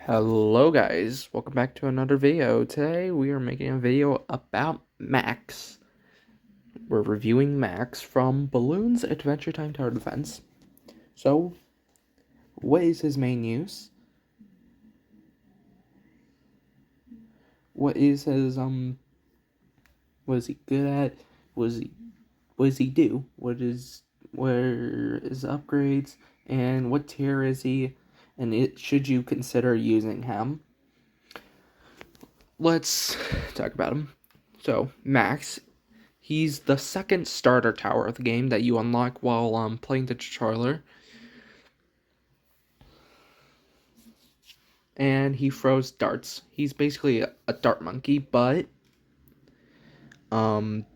Hello guys, welcome back to another video. Today we are making a video about Max. We're reviewing Max from Bloons Adventure Time Tower Defense. So, what is his main use? What is his what is he good at? What does he do? Where is upgrades? And what tier is he? And should you consider using him? Let's talk about him. So, Max, he's the second starter tower of the game that you unlock while playing the tutorial. And he throws darts. He's basically a dart monkey, but um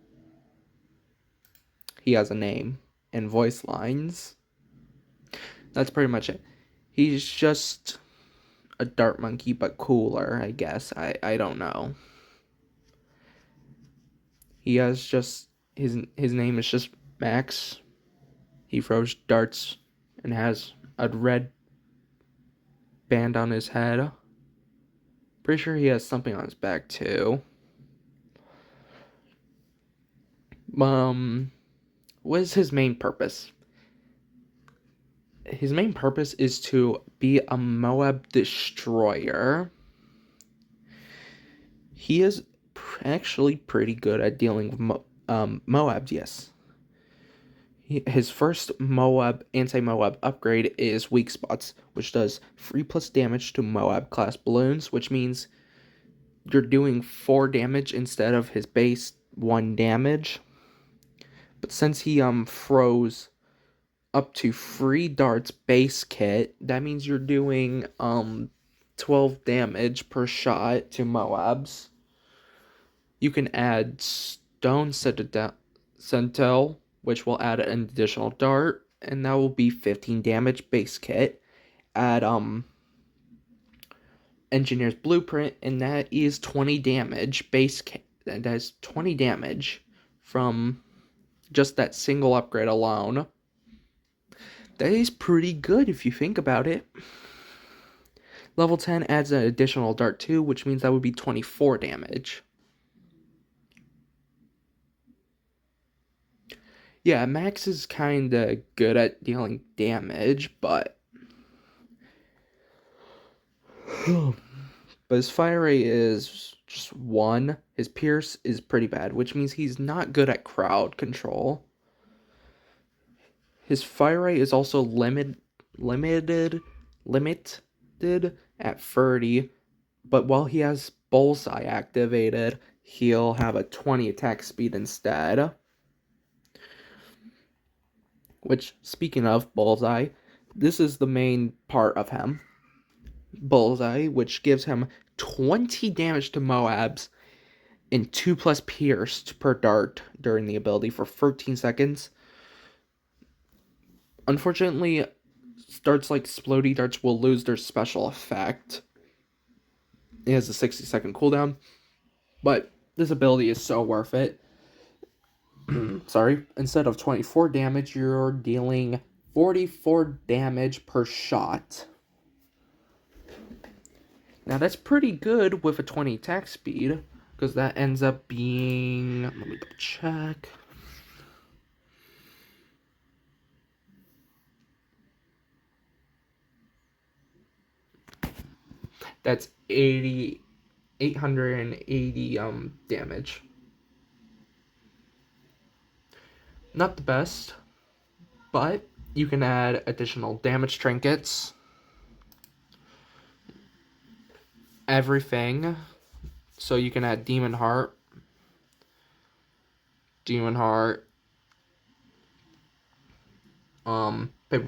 he has a name and voice lines. That's pretty much it. He's just a dart monkey but cooler, I guess. I don't know. He has just his name is just Max. He throws darts and has a red band on his head. Pretty sure he has something on his back too. What is his main purpose? His main purpose is to be a Moab destroyer. He is actually pretty good at dealing with Moabs, yes. His first anti-Moab upgrade is Weak Spots, which does 3+ damage to Moab class balloons, which means you're doing 4 damage instead of his base 1 damage. But since he throws up to 3 darts base kit, that means you're doing 12 damage per shot to Moabs. You can add Stone Sentinel, which will add an additional dart, and that will be 15 damage base kit. Add Engineer's Blueprint, and that is 20 damage base kit. That is 20 damage from just that single upgrade alone. That is pretty good if you think about it. Level 10 adds an additional dart too, which means that would be 24 damage. Yeah, Max is kinda good at dealing damage, but his fire rate is just 1. His pierce is pretty bad, which means he's not good at crowd control. His fire rate is also limited at 30, but while he has Bullseye activated, he'll have a 20 attack speed instead. Which, speaking of Bullseye, this is the main part of him. Bullseye, which gives him 20 damage to Moabs and 2+ pierced per dart during the ability for 13 seconds. Unfortunately, darts like Splody darts will lose their special effect. It has a 60-second cooldown, but this ability is so worth it. Sorry, instead of 24 damage, you're dealing 44 damage per shot. Now that's pretty good with a 20 attack speed, because that ends up being, let me double check. That's 880 damage. Not the best, but you can add additional damage trinkets. Everything. So you can add Demon Heart, Paper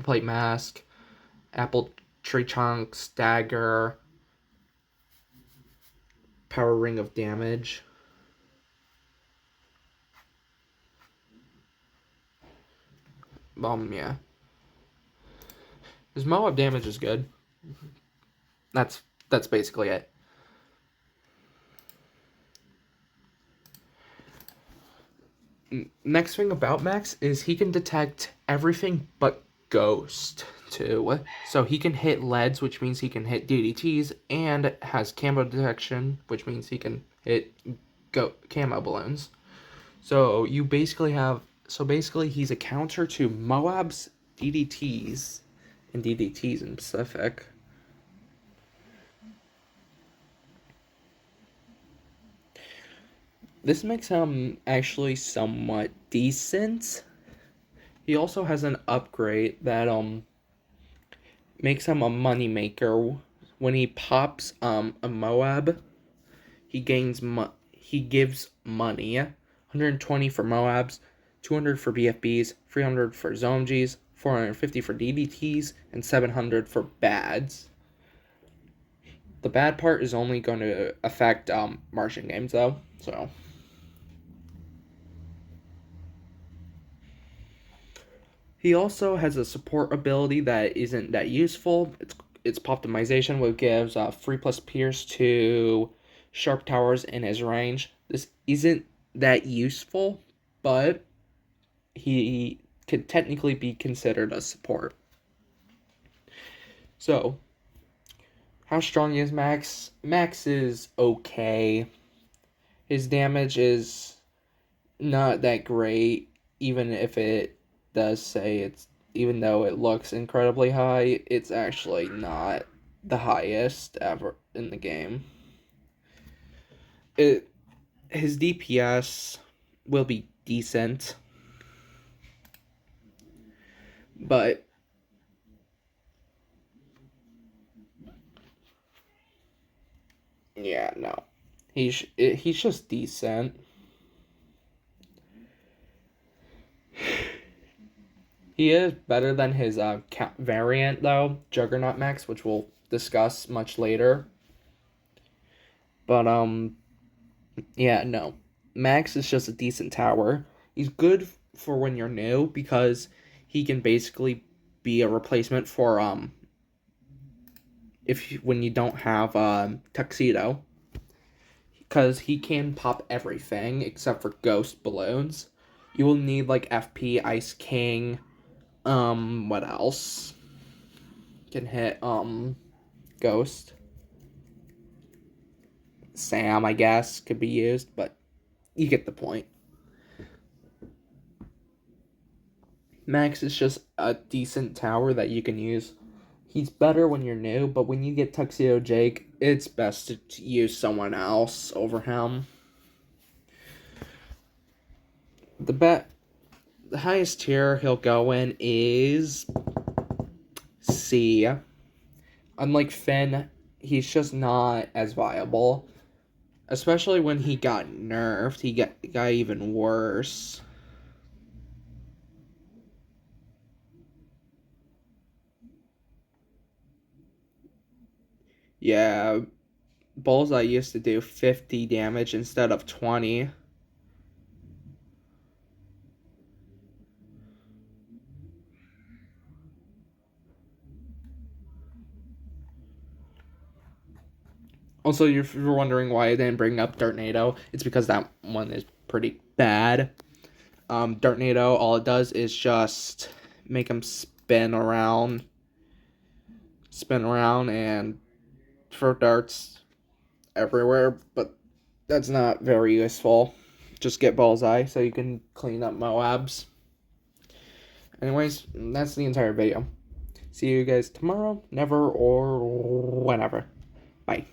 Plate Mask, Apple Tree Chunks, Dagger, Power Ring of Damage. Yeah. His Moab damage is good. That's basically it. Next thing about Max is he can detect everything but ghost. too. So he can hit leads, which means he can hit DDTs, and has camo detection, which means he can hit camo balloons. So you basically have. So basically, he's a counter to Moab's DDTs, and DDTs in Pacific. This makes him actually somewhat decent. He also has an upgrade that makes him a money maker. When he pops a Moab, he gives money. 120 for Moabs, 200 for BFBs, 300 for Zomgs, 450 for DDTs, and 700 for bads. The bad part is only going to affect Martian games though, so. He also has a support ability that isn't that useful. It's Poptimization, which gives 3+ Pierce to Sharp Towers in his range. This isn't that useful, but he could technically be considered a support. So, how strong is Max? Max is okay. His damage is not that great, even if it does say it's, even though it looks incredibly high, it's actually not the highest ever in the game. His DPS will be decent, but yeah, no, he's just decent. He is better than his variant, though, Juggernaut Max, which we'll discuss much later. But, yeah, no. Max is just a decent tower. He's good for when you're new, because he can basically be a replacement for, when you don't have, Tuxedo. Because he can pop everything, except for Ghost Balloons. You will need, like, FP, Ice King. What else? Can hit, Ghost. Sam, I guess, could be used, but you get the point. Max is just a decent tower that you can use. He's better when you're new, but when you get Tuxedo Jake, it's best to use someone else over him. The highest tier he'll go in is C. Unlike Finn, he's just not as viable. Especially when he got nerfed, he got even worse. Yeah, Bullseye used to do 50 damage instead of 20. Also, if you're wondering why I didn't bring up Dartnado, it's because that one is pretty bad. Dartnado, all it does is just make him spin around, and throw darts everywhere, but that's not very useful. Just get Bullseye so you can clean up Moabs. Anyways, that's the entire video. See you guys tomorrow, never, or whenever. Bye.